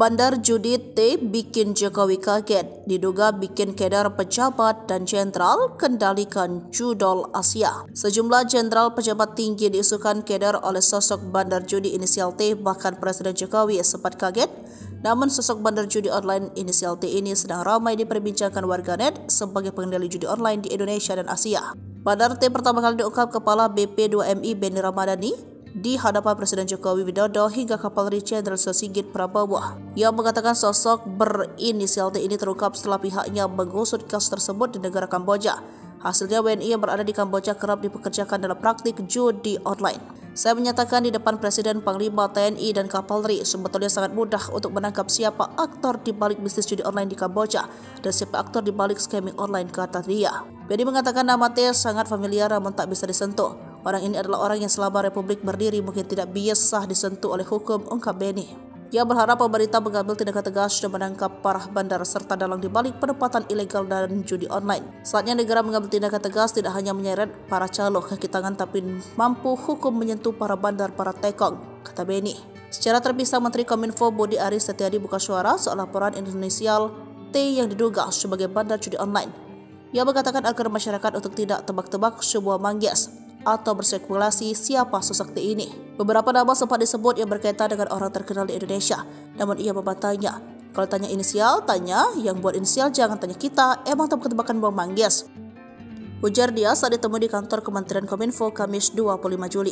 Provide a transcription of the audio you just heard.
Bandar judi T bikin Jokowi kaget, diduga bikin kedar pejabat dan jenderal kendalikan judol Asia. Sejumlah jenderal pejabat tinggi diisukan kedar oleh sosok bandar judi inisial T, bahkan Presiden Jokowi sempat kaget. Namun sosok bandar judi online inisial T ini sedang ramai diperbincangkan warganet sebagai pengendali judi online di Indonesia dan Asia. Bandar T pertama kali diungkap Kepala BP2MI Benny Ramadhani di hadapan Presiden Joko Widodo hingga Kapolri Jenderal Sigit Prabowo. Ia mengatakan sosok berinisial T ini terungkap setelah pihaknya mengusut kasus tersebut di negara Kamboja. Hasilnya WNI yang berada di Kamboja kerap dipekerjakan dalam praktik judi online. Saya menyatakan di depan Presiden, Panglima TNI dan Kapolri, sebetulnya sangat mudah untuk menangkap siapa aktor di balik bisnis judi online di Kamboja dan siapa aktor di balik scamming online, kata dia. Benny mengatakan nama T sangat familiar namun tak bisa disentuh. Orang ini adalah orang yang selama Republik berdiri mungkin tidak biasa disentuh oleh hukum, ungkap Benny. Ia berharap pemerintah mengambil tindakan tegas dan menangkap para bandar serta dalang di balik penempatan ilegal dan judi online. Saatnya negara mengambil tindakan tegas, tidak hanya menyeret para calo kaki tangan tapi mampu hukum menyentuh para bandar, para tekong, kata Benny. Secara terpisah, Menteri Kominfo Budi Aris Setiadi buka suara soal laporan inisial T yang diduga sebagai bandar judi online. Ia mengatakan agar masyarakat untuk tidak tebak-tebak sebuah manggas atau berspekulasi siapa sosok T ini. Beberapa nama sempat disebut yang berkaitan dengan orang terkenal di Indonesia, namun ia membantahnya. Kalau tanya inisial, tanya yang buat inisial, jangan tanya kita, emang tebak-tebakan buang manggas, ujar dia saat ditemui di kantor Kementerian Kominfo Kamis 25 Juli.